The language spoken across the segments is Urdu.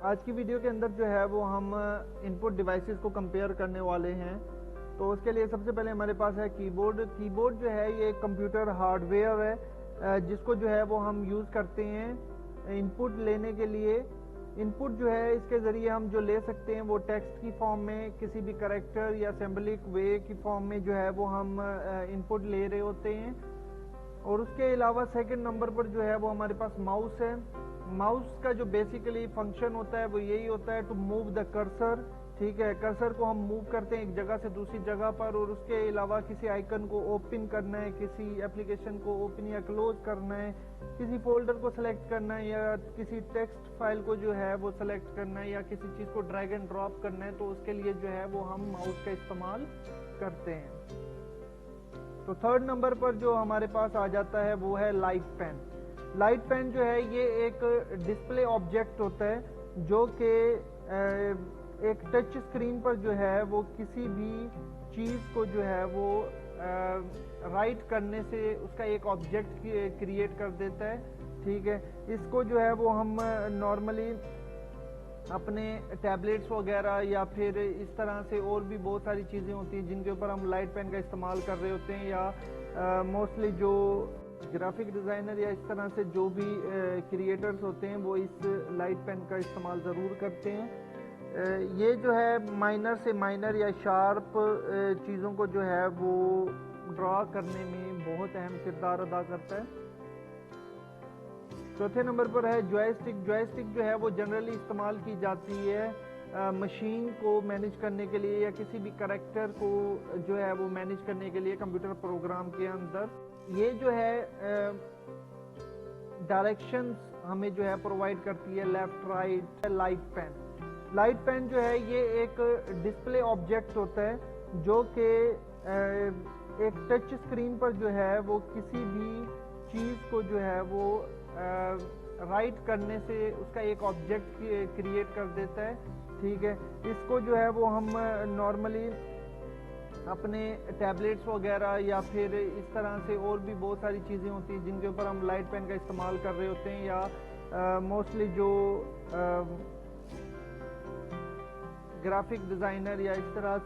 آج کی ویڈیو کے اندر جو ہے وہ ہم انپٹ ڈیوائسز کو کمپیئر کرنے والے ہیں. تو اس کے لیے سب سے پہلے ہمارے پاس ہے کی بورڈ. کی بورڈ جو ہے یہ ایک کمپیوٹر ہارڈ ویئر ہے جس کو جو ہے وہ ہم یوز کرتے ہیں انپٹ لینے کے لیے. انپٹ جو ہے اس کے ذریعے ہم جو لے سکتے ہیں وہ ٹیکسٹ کی فارم میں, کسی بھی کریکٹر یا سمبلک وے کی فارم میں جو ہے وہ ہم انپٹ لے رہے ہوتے ہیں. اور اس کے علاوہ سیکنڈ نمبر پر جو ہے وہ ہمارے پاس ماؤس ہے. ماؤس کا جو بیسیکلی فنکشن ہوتا ہے وہ یہی ہوتا ہے ٹو موو دا کرسر. ٹھیک ہے, کرسر کو ہم موو کرتے ہیں ایک جگہ سے دوسری جگہ پر, اور اس کے علاوہ کسی آئیکن کو اوپن کرنا ہے, کسی اپلیکیشن کو اوپن یا کلوز کرنا ہے, کسی فولڈر کو سلیکٹ کرنا ہے, یا کسی ٹیکسٹ فائل کو جو ہے وہ سلیکٹ کرنا ہے, یا کسی چیز کو ڈریگ اینڈ ڈراپ کرنا ہے, تو اس کے لیے جو ہے وہ ہم ماؤس کا استعمال کرتے ہیں. تو تھرڈ نمبر پر جو ہمارے پاس آ جاتا ہے وہ ہے لائٹ پین. لائٹ پین جو ہے یہ ایک ڈسپلے آبجیکٹ ہوتا ہے جو کہ ایک ٹچ اسکرین پر جو ہے وہ کسی بھی چیز کو جو ہے وہ رائٹ کرنے سے اس کا ایک آبجیکٹ کریٹ کر دیتا ہے. ٹھیک ہے, اس کو جو ہے وہ ہم نارملی اپنے ٹیبلیٹس وغیرہ یا پھر اس طرح سے اور بھی بہت ساری چیزیں ہوتی ہیں جن کے اوپر ہم لائٹ پین کا استعمال کر رہے ہوتے ہیں, یا موسٹلی جو گرافک ڈیزائنر یا اس طرح سے جو بھی کریٹرز ہوتے ہیں وہ اس لائٹ پین کا استعمال ضرور کرتے ہیں. یہ جو ہے مائنر سے مائنر یا شارپ چیزوں کو جو ہے وہ ڈرا کرنے میں بہت اہم کردار ادا کرتا ہے. چوتھے نمبر پر ہے جوائے اسٹک. جوائے اسٹک جو ہے وہ جنرلی استعمال کی جاتی ہے مشین کو مینیج کرنے کے لیے, یا کسی بھی کریکٹر کو جو ہے وہ مینیج کرنے کے لیے کمپیوٹر پروگرام کے اندر. یہ جو ہے ڈائریکشنز ہمیں جو ہے پرووائڈ کرتی ہے left right. Light pen. Light pen جو ہے یہ ایک ڈسپلے آبجیکٹ ہوتا ہے جو کہ ایک ٹچ اسکرین پر جو ہے وہ کسی بھی چیز کو جو ہے وہ رائٹ کرنے سے اس کا ایک آبجیکٹ کریٹ کر دیتا ہے. ٹھیک ہے, اس کو جو ہے وہ ہم نارملی اپنے ٹیبلیٹس وغیرہ یا پھر اس طرح سے اور بھی بہت ساری چیزیں ہوتی ہیں جن کے اوپر ہم لائٹ پین کا استعمال کر رہے ہوتے ہیں, یا موسٹلی جو گرافک ڈیزائنر یا اس طرح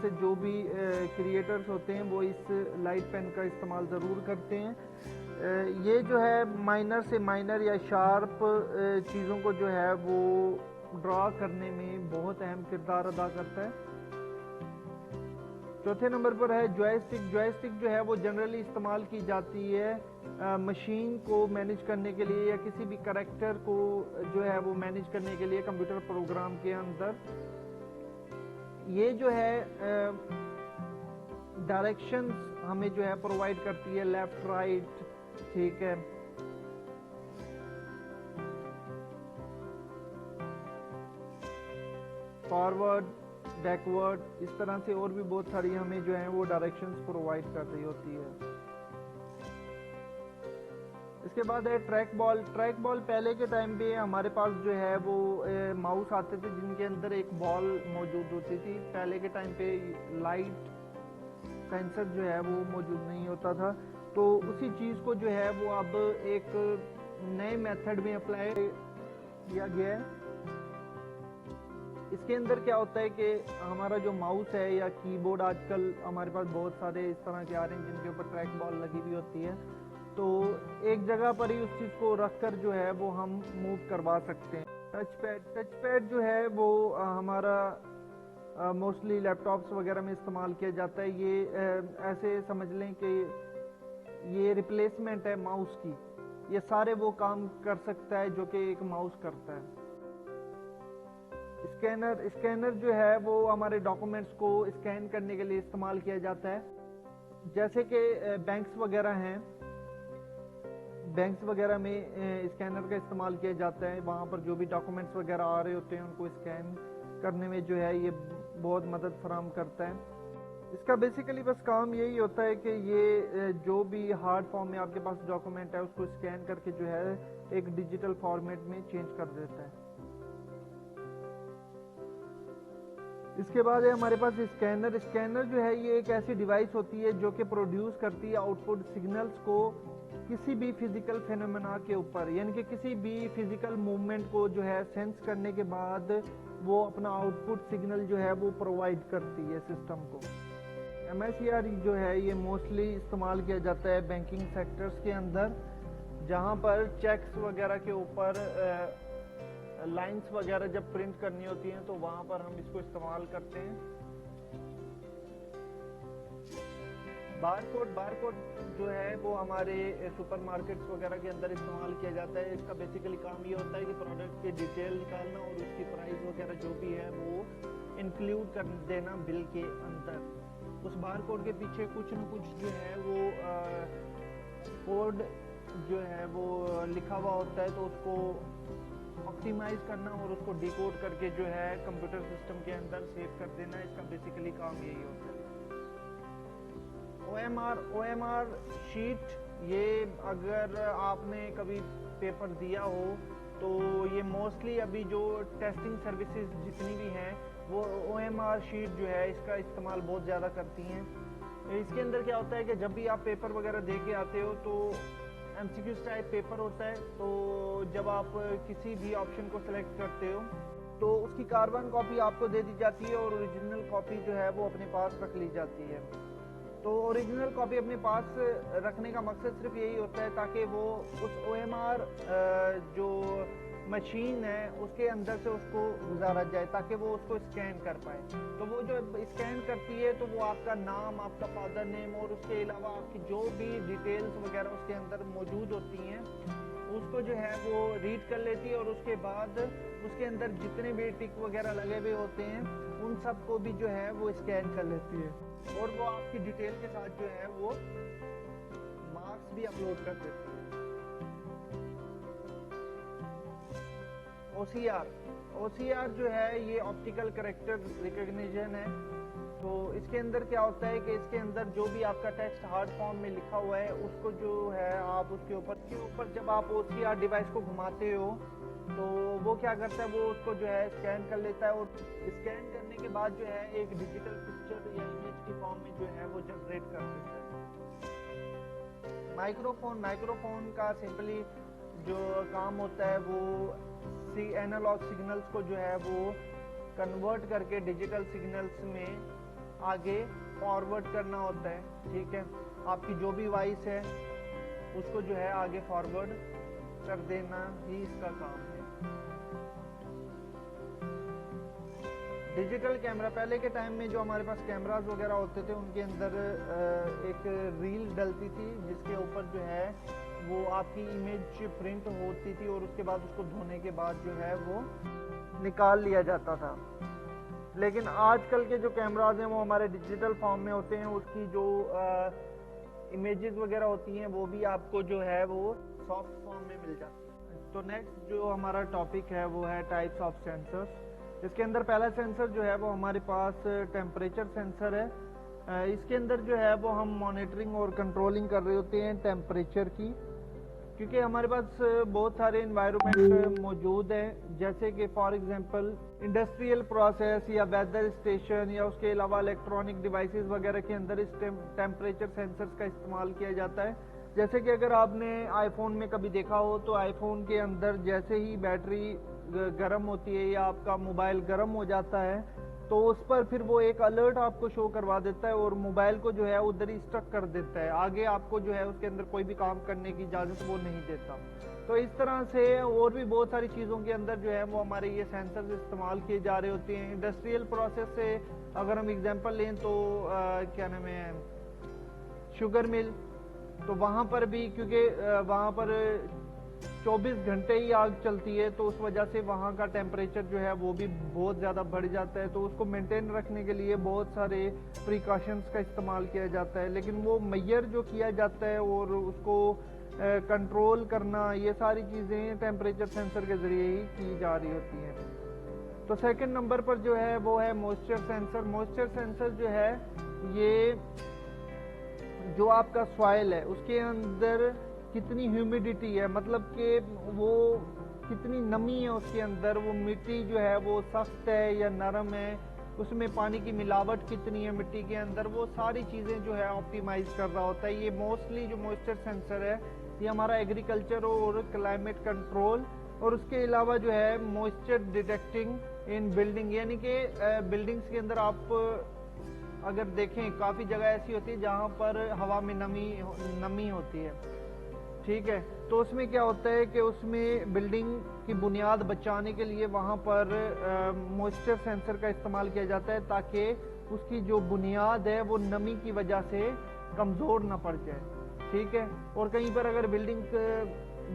سے جو بھی کریٹرز ہوتے ہیں وہ اس لائٹ پین کا استعمال ضرور کرتے ہیں. یہ جو ہے مائنر سے مائنر یا شارپ چیزوں کو جو ہے وہ ڈرا کرنے میں بہت اہم کردار ادا کرتا ہے. چوتھے نمبر پر ہے جوائے اسٹک. جوائے اسٹک جو ہے وہ جنرلی استعمال کی جاتی ہے مشین کو مینیج کرنے کے لیے, یا کسی بھی کریکٹر کو جو ہے وہ مینیج کرنے کے لیے کمپیوٹر پروگرام کے اندر. یہ جو ہے ڈائریکشنز ہمیں جو ہے پرووائڈ کرتی ہے لیفٹ رائٹ. ٹھیک ہے, فارورڈ بیکورڈ, اس طرح سے اور بھی بہت ساری ہمیں جو ہیں وہ ڈائریکشنز پرووائڈ کر رہی ہوتی ہے. اس کے بعد ہے ٹریک بال. ٹریک بال پہلے کے ٹائم پہ ہمارے پاس جو ہے وہ ماؤس آتے تھے جن کے اندر ایک بال موجود ہوتی تھی. پہلے کے ٹائم پہ لائٹ سینسر جو ہے وہ موجود نہیں ہوتا تھا, تو اسی چیز کو جو ہے وہ اب ایک نئے میتھڈ میں اپلائی کیا گیا ہے. اس کے اندر کیا ہوتا ہے کہ ہمارا جو ماؤس ہے یا کی بورڈ, آج کل ہمارے پاس بہت سارے اس طرح کے آ رہے ہیں جن کے اوپر ٹریک بال لگی ہوئی ہوتی ہے, تو ایک جگہ پر ہی اس چیز کو رکھ کر جو ہے وہ ہم موو کروا سکتے ہیں. ٹچ پیڈ جو ہے وہ ہمارا موسٹلی لیپ ٹاپس وغیرہ میں استعمال کیا جاتا ہے. یہ ایسے سمجھ لیں کہ یہ ریپلیسمنٹ ہے ماؤس کی. یہ سارے وہ کام کر سکتا ہے جو کہ ایک ماؤس کرتا ہے. اسکینر جو ہے وہ ہمارے ڈاکومنٹس کو اسکین کرنے کے لیے استعمال کیا جاتا ہے. جیسے کہ بینکس وغیرہ ہیں, بینکس وغیرہ میں اسکینر کا استعمال کیا جاتا ہے. وہاں پر جو بھی ڈاکومنٹس وغیرہ آ رہے ہوتے ہیں ان کو اسکین کرنے میں جو ہے یہ بہت مدد فراہم کرتا ہے. اس کا بیسیکلی بس کام یہی ہوتا ہے کہ یہ جو بھی ہارڈ فارم میں آپ کے پاس ڈاکومنٹ ہے اس کو اسکین کر کے جو ہے ایک ڈیجیٹل فارمیٹ میں چینج کر دیتا ہے. اس کے بعد ہے ہمارے پاس اسکینر. اسکینر جو ہے یہ ایک ایسی ڈیوائس ہوتی ہے جو کہ پروڈیوس کرتی ہے آؤٹ پٹ سگنلز کو کسی بھی فزیکل فینومینا کے اوپر, یعنی کہ کسی بھی فزیکل موومنٹ کو جو ہے سینس کرنے کے بعد وہ اپنا آؤٹ پٹ سگنل جو ہے وہ پرووائڈ کرتی ہے سسٹم کو. ایم آئی سی آر جو ہے یہ موسٹلی استعمال کیا جاتا ہے بینکنگ سیکٹرز کے اندر, جہاں پر چیکس وغیرہ کے اوپر لائنز وغیرہ جب پرنٹ کرنی ہوتی ہیں تو وہاں پر ہم اس کو استعمال کرتے ہیں. بار کوڈ جو ہے وہ ہمارے سپر مارکیٹس وغیرہ کے اندر استعمال کیا جاتا ہے. اس کا بیسیکلی کام یہ ہوتا ہے کہ پروڈکٹ کی ڈیٹیل نکالنا اور اس کی پرائز وغیرہ جو بھی ہے وہ انکلوڈ کر دینا بل کے اندر. اس بار کوڈ کے پیچھے کچھ نہ کچھ جو ہے وہ کوڈ جو ہے وہ لکھا ہوا ہوتا ہے, تو اس کو آپٹیمائز کرنا اور اس کو ڈیکوڈ کر کے جو ہے کمپیوٹر سسٹم کے اندر سیو کر دینا. اس کا بیسیکلی کام یہی ہوتا ہے. او ایم آر شیٹ, یہ اگر آپ نے کبھی پیپر دیا ہو تو یہ موسٹلی ابھی جو ٹیسٹنگ سروسز جتنی بھی ہیں وہ او ایم آر شیٹ جو ہے اس کا استعمال بہت زیادہ کرتی ہیں. اس کے اندر کیا ہوتا ہے کہ جب بھی آپ پیپر وغیرہ دے کے آتے ہو تو ایم سی کیو ٹائپ پیپر ہوتا ہے, تو جب آپ کسی بھی آپشن کو سلیکٹ کرتے ہو تو اس کی کاربن کاپی آپ کو دے دی جاتی ہے اور اوریجنل کاپی جو ہے وہ اپنے پاس رکھ لی جاتی ہے. تو اوریجنل کاپی اپنے پاس رکھنے کا مقصد صرف یہی ہوتا ہے تاکہ وہ اس او ایم آر جو مشین ہے اس کے اندر سے اس کو گزارا جائے تاکہ وہ اس کو اسکین کر پائے. تو وہ جو اسکین کرتی ہے تو وہ آپ کا نام, آپ کا فادر نیم اور اس کے علاوہ آپ کی جو بھی ڈیٹیلز وغیرہ اس کے اندر موجود ہوتی ہیں اس کو جو ہے وہ ریڈ کر لیتی ہے, اور اس کے بعد اس کے اندر جتنے بھی ٹک وغیرہ لگے ہوئے ہوتے ہیں ان سب کو بھی جو ہے وہ اسکین کر لیتی ہے, اور وہ آپ کی ڈیٹیل کے ساتھ جو ہے وہ مارکس بھی اپلوڈ کر دیتی ہے. او سی آر جو ہے یہ آپٹیکل کریکٹر ریکگنیشن ہے. تو اس کے اندر کیا ہوتا ہے کہ اس کے اندر جو بھی آپ کا ٹیکسٹ ہارڈ فارم میں لکھا ہوا ہے اس کو جو ہے آپ اس کے اوپر جب آپ او سی آر ڈیوائس کو گھماتے ہو تو وہ کیا کرتا ہے, وہ اس کو جو ہے اسکین کر لیتا ہے, اور اسکین کرنے کے بعد جو ہے ایک ڈیجیٹل پکچر یا امیج کی فارم میں جو ہے وہ جنریٹ کر دیتا ہے. مائکرو فون کا سمپلی جو کام ہوتا ہے وہ اینالاگ سگنلز کو جو ہے وہ کنورٹ کر کے ڈیجیٹل سگنلز میں آگے فارورڈ کرنا ہوتا ہے. ٹھیک ہے, آپ کی جو بھی وائس ہے اس کو جو ہے آگے فارورڈ کر دینا ہی اس کا کام ہے. ڈیجیٹل کیمرہ, پہلے کے ٹائم میں جو ہمارے پاس کیمراز وغیرہ ہوتے تھے ان کے اندر ایک ریل ڈلتی تھی جس کے اوپر جو ہے وہ آپ کی امیج پرنٹ ہوتی تھی, اور اس کے بعد اس کو دھونے کے بعد جو ہے وہ نکال لیا جاتا تھا. لیکن آج کل کے جو کیمراز ہیں وہ ہمارے ڈیجیٹل فارم میں ہوتے ہیں, اس کی جو امیجز وغیرہ ہوتی ہیں وہ بھی آپ کو جو ہے وہ سافٹ فارم میں مل جاتی ہے. تو نیکسٹ جو ہمارا ٹاپک ہے وہ ہے ٹائپس آف سینسرز. اس کے اندر پہلا سینسر جو ہے وہ ہمارے پاس ٹیمپریچر سینسر ہے. اس کے اندر جو ہے وہ ہم مانیٹرنگ اور کنٹرولنگ کر رہے ہوتے ہیں ٹیمپریچر کی, کیونکہ ہمارے پاس بہت سارے انوائرمنٹ موجود ہیں, جیسے کہ فار ایگزامپل انڈسٹریل پروسیس یا ویدر اسٹیشن یا اس کے علاوہ الیکٹرانک ڈیوائسز وغیرہ کے اندر اس ٹیمپریچر سینسرز کا استعمال کیا جاتا ہے. جیسے کہ اگر آپ نے آئی فون میں کبھی دیکھا ہو تو آئی فون کے اندر جیسے ہی بیٹری گرم ہوتی ہے یا آپ کا موبائل گرم ہو جاتا ہے تو اس پر پھر وہ ایک الرٹ آپ کو شو کروا دیتا ہے اور موبائل کو جو ہے ادھر ہی اسٹک کر دیتا ہے, آگے آپ کو جو ہے اس کے اندر کوئی بھی کام کرنے کی اجازت وہ نہیں دیتا. تو اس طرح سے اور بھی بہت ساری چیزوں کے اندر جو ہے وہ ہمارے یہ سینسرز استعمال کیے جا رہے ہوتے ہیں. انڈسٹریل پروسیس سے اگر ہم اگزامپل لیں تو کیا نام ہے شوگر مل, تو وہاں پر بھی کیونکہ وہاں پر 24 گھنٹے ہی آگ چلتی ہے تو اس وجہ سے وہاں کا ٹیمپریچر جو ہے وہ بھی بہت زیادہ بڑھ جاتا ہے, تو اس کو مینٹین رکھنے کے لیے بہت سارے پریکاشنز کا استعمال کیا جاتا ہے. لیکن وہ میئر جو کیا جاتا ہے اور اس کو کنٹرول کرنا, یہ ساری چیزیں ٹیمپریچر سینسر کے ذریعے ہی کی جا رہی ہوتی ہیں. تو سیکنڈ نمبر پر جو ہے وہ ہے موئسچر سینسر. موئسچر سینسر جو ہے یہ جو آپ کا سوائل ہے اس کے اندر کتنی ہیومیڈیٹی ہے, مطلب کہ وہ کتنی نمی ہے اس کے اندر, وہ مٹی جو ہے وہ سخت ہے یا نرم ہے اس میں پانی کی ملاوٹ کتنی ہے مٹی کے اندر، وہ ساری چیزیں جو ہے آپٹیمائز کر رہا ہوتا ہے۔ یہ موسٹلی جو موئسچر سینسر ہے یہ ہمارا ایگریکلچر اور کلائمیٹ کنٹرول، اور اس کے علاوہ جو ہے موئسچر ڈیٹیکٹنگ ان بلڈنگ، یعنی کہ بلڈنگز کے اندر آپ اگر دیکھیں کافی جگہ ایسی ہوتی ہے جہاں پر ہوا میں نمی ہوتی ہے، ٹھیک ہے، تو اس میں کیا ہوتا ہے کہ اس میں بلڈنگ کی بنیاد بچانے کے لیے وہاں پر موئسچر سینسر کا استعمال کیا جاتا ہے تاکہ اس کی جو بنیاد ہے وہ نمی کی وجہ سے کمزور نہ پڑ جائے، ٹھیک ہے۔ اور کہیں پر اگر بلڈنگ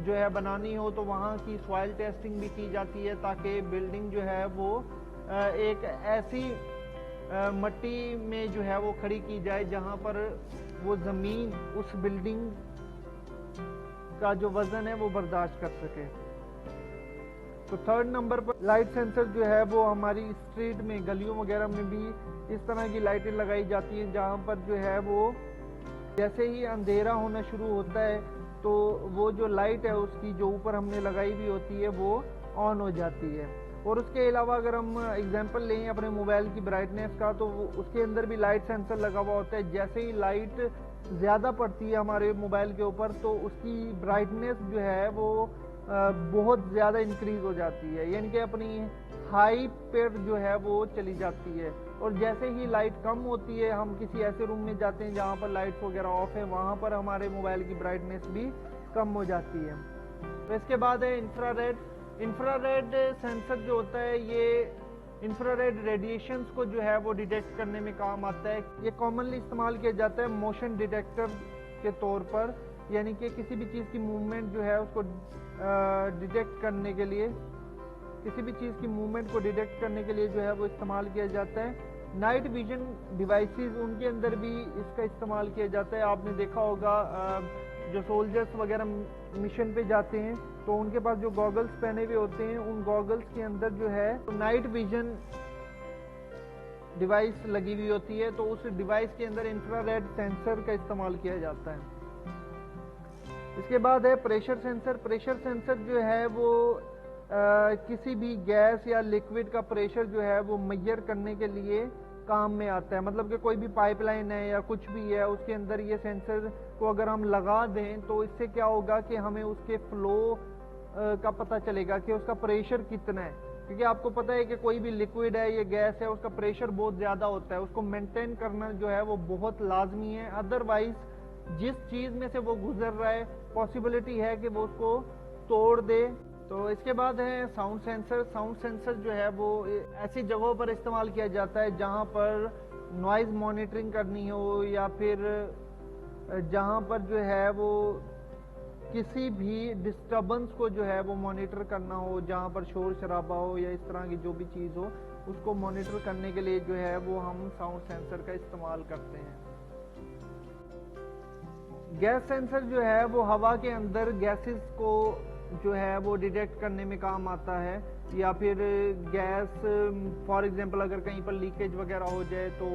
جو ہے بنانی ہو تو وہاں کی سوائل ٹیسٹنگ بھی کی جاتی ہے تاکہ بلڈنگ جو ہے وہ ایک ایسی مٹی میں جو ہے وہ کھڑی کی جائے جہاں پر وہ زمین اس بلڈنگ کا جو وزن ہے وہ برداشت کر سکے۔ تو تھرڈ نمبر پر لائٹ سینسر جو ہے وہ ہماری اسٹریٹ میں گلیوں وغیرہ میں بھی اس طرح کی لائٹیں لگائی جاتی ہیں جہاں پر جو ہے وہ جیسے ہی اندھیرا ہونا شروع ہوتا ہے تو وہ جو لائٹ ہے اس کی جو اوپر ہم نے لگائی ہوئی ہوتی ہے وہ آن ہو جاتی ہے۔ اور اس کے علاوہ اگر ہم ایگزامپل لیں اپنے موبائل کی برائٹنیس کا تو اس کے اندر بھی لائٹ سینسر لگا ہوا ہوتا ہے، جیسے ہی لائٹ زیادہ پڑتی ہے ہمارے موبائل کے اوپر تو اس کی برائٹنیس جو ہے وہ بہت زیادہ انکریز ہو جاتی ہے، یعنی کہ اپنی ہائی پر جو ہے وہ چلی جاتی ہے، اور جیسے ہی لائٹ کم ہوتی ہے ہم کسی ایسے روم میں جاتے ہیں جہاں پر لائٹس وغیرہ آف ہے وہاں پر ہمارے موبائل کی برائٹنیس بھی کم ہو جاتی ہے۔ تو اس کے بعد ہے انفراریڈ سینسر جو ہوتا ہے یہ انفراریڈ ریڈیشنز کو جو ہے وہ ڈیٹیکٹ کرنے میں کام آتا ہے۔ یہ کامنلی استعمال کیا جاتا ہے موشن ڈیٹیکٹر کے طور پر، یعنی کہ کسی بھی چیز کی موومنٹ جو ہے اس کو ڈیٹیکٹ کرنے کے لیے جو ہے وہ استعمال کیا جاتا ہے۔ نائٹ ویژن ڈیوائسز ان کے اندر بھی اس کا استعمال کیا جاتا ہے۔ آپ نے دیکھا ہوگا جو سولجرز وغیرہ مشن پہ جاتے ہیں تو ان کے پاس جو گوگلز پہنے ہوئے ہوتے ہیں ان گوگلز کے اندر جو ہے نائٹ ویژن ڈیوائس لگی ہوئی ہوتی ہے، تو اس ڈیوائس کے اندر انفراریڈ سینسر کا استعمال کیا جاتا ہے۔ اس کے بعد ہے پریشر سینسر جو ہے وہ کسی بھی گیس یا لیکوڈ کا پریشر جو ہے وہ میئر کرنے کے لیے کام میں آتا ہے، مطلب کہ کوئی بھی پائپ لائن ہے یا کچھ بھی ہے اس کے اندر یہ سینسر کو اگر ہم لگا دیں تو اس سے کیا ہوگا کہ ہمیں اس کے فلو کا پتہ چلے گا کہ اس کا پریشر کتنا ہے، کیونکہ آپ کو پتہ ہے کہ کوئی بھی لیکوڈ ہے یا گیس ہے اس کا پریشر بہت زیادہ ہوتا ہے، اس کو مینٹین کرنا جو ہے وہ بہت لازمی ہے، ادروائز جس چیز میں سے وہ گزر رہا ہے پاسبلٹی ہے کہ وہ اس کو توڑ دے۔ تو اس کے بعد ہے ساؤنڈ سینسر جو ہے وہ ایسی جگہوں پر استعمال کیا جاتا ہے جہاں پر نوائز مانیٹرنگ کرنی ہو یا پھر جہاں پر جو ہے وہ کسی بھی ڈسٹربنس کو جو ہے وہ مانیٹر کرنا ہو، جہاں پر شور شرابہ ہو یا اس طرح کی جو بھی چیز ہو اس کو مانیٹر کرنے کے لیے جو ہے وہ ہم ساؤنڈ سینسر کا استعمال کرتے ہیں۔ گیس سینسر جو ہے وہ ہوا کے اندر گیسز کو جو ہے وہ ڈیٹیکٹ کرنے میں کام آتا ہے، یا پھر گیس فار ایگزامپل اگر کہیں پر لیکیج وغیرہ ہو جائے تو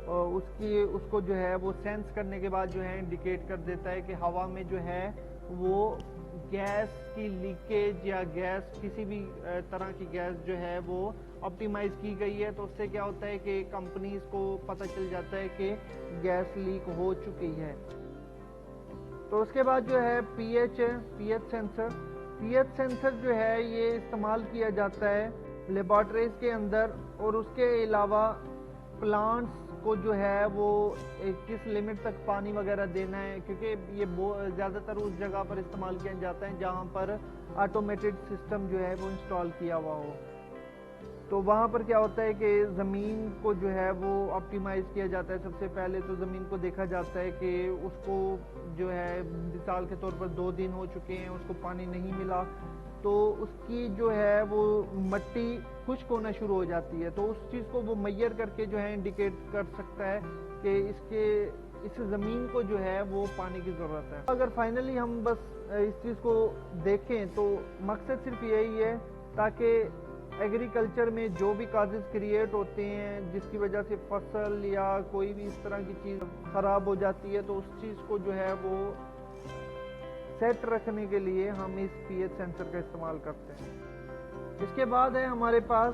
اس کو جو ہے وہ سینس کرنے کے بعد جو ہے انڈیکیٹ کر دیتا ہے کہ ہوا میں جو ہے وہ گیس کی لیکیج یا گیس کسی بھی طرح کی گیس جو ہے وہ آپٹیمائز کی گئی ہے، تو اس سے کیا ہوتا ہے کہ کمپنیز کو پتہ چل جاتا ہے کہ گیس لیک ہو چکی ہے۔ تو اس کے بعد جو ہے پی ایچ سینسر جو ہے یہ استعمال کیا جاتا ہے لیبارٹریز کے اندر، اور اس کے علاوہ پلانٹس کو جو ہے وہ کس لمٹ تک پانی وغیرہ دینا ہے، کیونکہ یہ زیادہ تر اس جگہ پر استعمال کیا جاتا ہے جہاں پر آٹومیٹڈ سسٹم جو ہے وہ انسٹال کیا ہوا ہو۔ تو وہاں پر کیا ہوتا ہے کہ زمین کو جو ہے وہ آپٹیمائز کیا جاتا ہے، سب سے پہلے تو زمین کو دیکھا جاتا ہے کہ اس کو جو ہے مثال کے طور پر 2 دن ہو چکے ہیں اس کو پانی نہیں ملا، تو اس کی جو ہے وہ مٹی خشک ہونا شروع ہو جاتی ہے، تو اس چیز کو وہ میئر کر کے جو ہے انڈیکیٹ کر سکتا ہے کہ اس زمین کو جو ہے وہ پانی کی ضرورت ہے۔ اگر فائنلی ہم بس اس چیز کو دیکھیں تو مقصد صرف یہی ہے تاکہ ایگریکلچر میں جو بھی کازز کریٹ ہوتے ہیں جس کی وجہ سے فصل یا کوئی بھی اس طرح کی چیز خراب ہو جاتی ہے تو اس چیز کو جو ہے وہ سیٹ رکھنے کے لیے ہم اس پی ایچ سینسر کا استعمال کرتے ہیں۔ اس کے بعد ہے ہمارے پاس